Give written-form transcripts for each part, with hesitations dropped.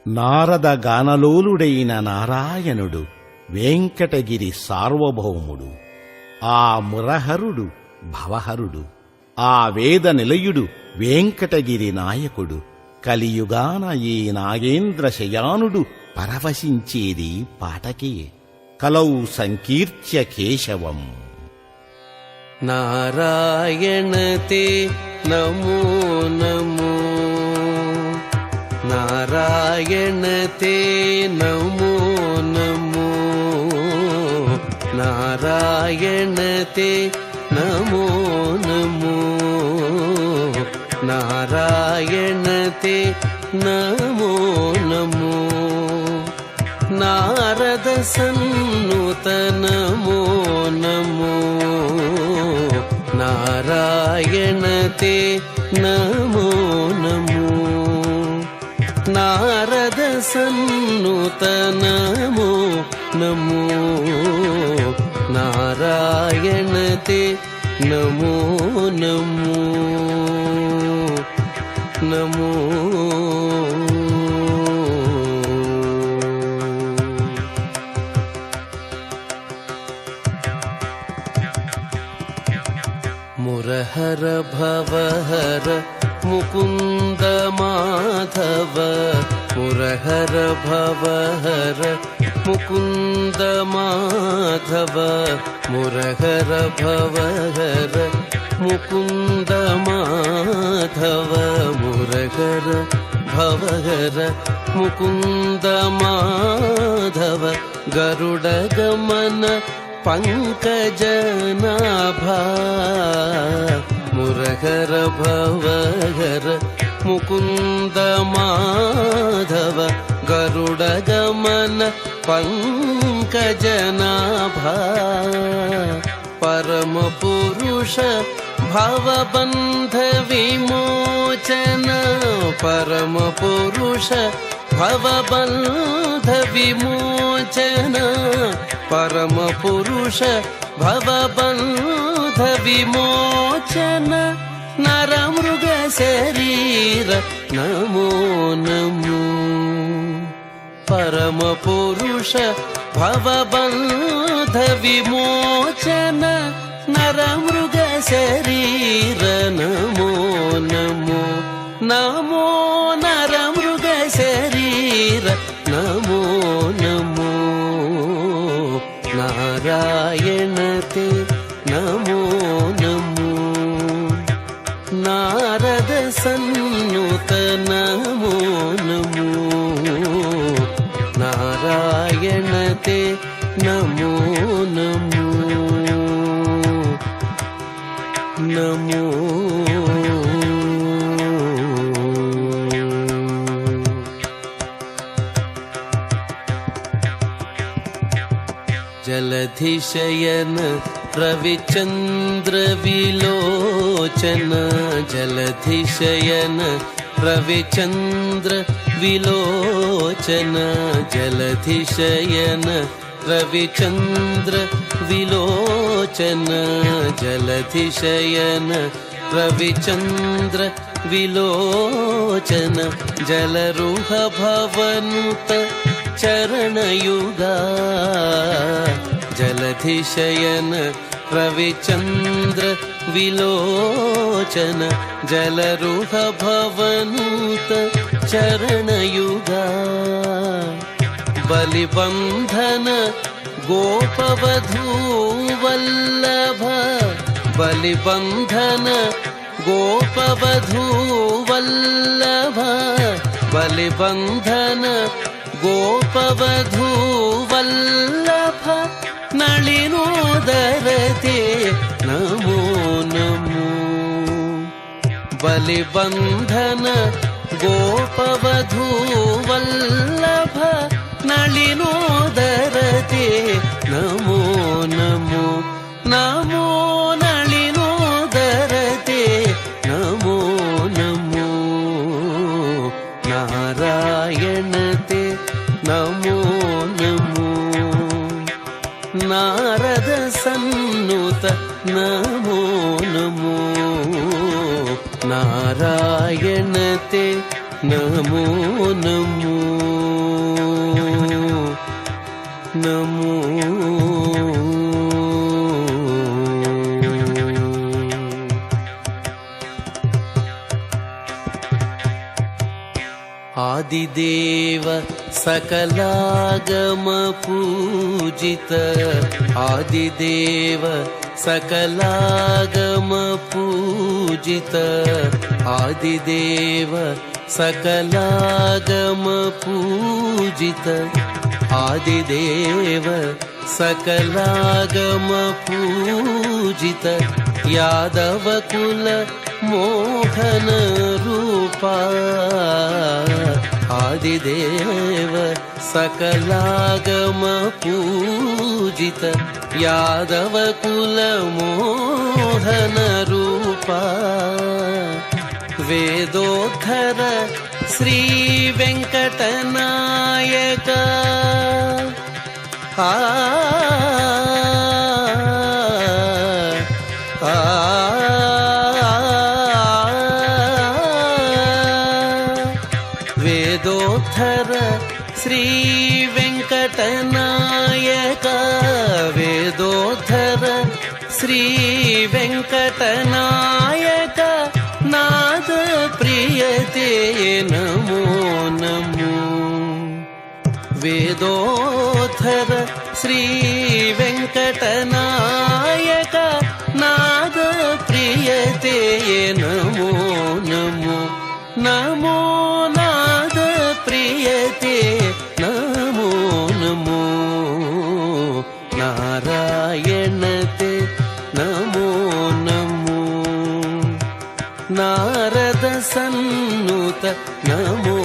నారద గానలోలుడైన నారాయణుడు వెంకటగిరి సార్వభౌముడు. ఆ మురహరుడు భవహరుడు, ఆ వేద నిలయుడు వెంకటగిరి నాయకుడు. కలియుగాన ఈ నాగేంద్ర శయానుడు పరవశించేది పాటకే. కలౌ సంకీర్త్య కేశవం. నారాయణతే నమో నమో, నారాయణతే నమో నమో, నారాయణతే నమో నమో, నారాయణతే నమో నమో. నారద సన్నుత నమో నమో, నారాయణతే నమో నమో. నారద సన్నుత నమో నమో, నారాయణతే నమో నమో నమో. మురహర భవహర ముకుంద మాధవ, మురహర భవహర ముకుంద మాధవ, మురహర భవహర ముకుంద మాధవ, మురహర భవహర ముకుంద మాధవ. గరుడ గమన పంకజనాభా, మురహర భవహర ముకుంద మాధవ. గరుడ గమన పంకజనాభా, పరమ పురుష భవబంధ విమోచన, పరమ పురుష భవబంధ విమోచన, పరమ పురుష భవబంధ విమోచన. నరమృగ శరీర నమో నమో, పరమ పురుష భవబంధ విమోచన. నరమృగ శరీర నమో నమో నమో, నరమృగ శరీర నమో నమో. నారాయణతే నమో నమో, నారద సన్నుత నమో నమో, నారాయణతే నమో నమో నమో. జలధిశయన రవిచంద్ర విలోచన, జలధిశయన రవిచంద్ర విలోచన, జలధిశయన రవిచంద్ర విలోచన, జలధిశయన రవిచంద్ర విలోచన. జలరుహ భవనుత చరణయుగా, జలధిశయన రవిచంద్ర విలోచన. జలరుహ భవనుత చరణయుగా, బలిబంధన గోపవధూవల్లభ, బలిబంధన గోపవధూవల్లభ, బలిబంధన గోపవధూవల్లభ. నళినోదరతే నమో నమో, బలిబంధన గోపవధూవల్లభ. నళినోదరతే నమో నమో నమో, నళినోదరతే నమో నమో. నారాయణతే నమో నమో, నారద సన్నుత నమో నమో, నారాయణతే నమో నమో. నమో ఆదిదేవ సకలాగమ పూజిత ఆదిదేవ సకలాగమ పూజిత ఆదిదేవ సకలాగమ పూజిత ఆదిదేవ సకలాగమ పూజిత యాదవ కుల మోహన రూపా ఆదిదేవ సకలాగమ పూజిత యాదవ కుల మోహన రూపా వేదోద్ధర శ్రీ వెంకటనాయక వేదోద్ధర శ్రీ వెంకటనాయక వేదోద్ధర శ్రీ వెంకటనాయక నాద ప్రియతే నమో నమో వేదోద్ధర శ్రీ వెంకటనాయక నాద ప్రియతే నమో నమో నమో నాద ప్రియతే నమో నమో నారాయణతే నమో నమో నారద సన్నుత నమో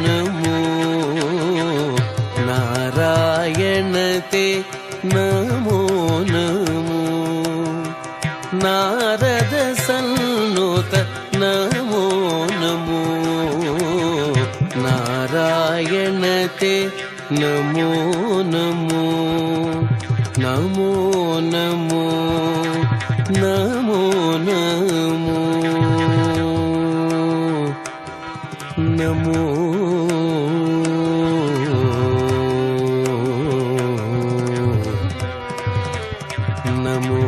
నమో నారాయణతే నమో నమో నారద సన్నుత నమో నమో నారాయణతే నమో నమో నమో నమో నమో నమో నమో నమో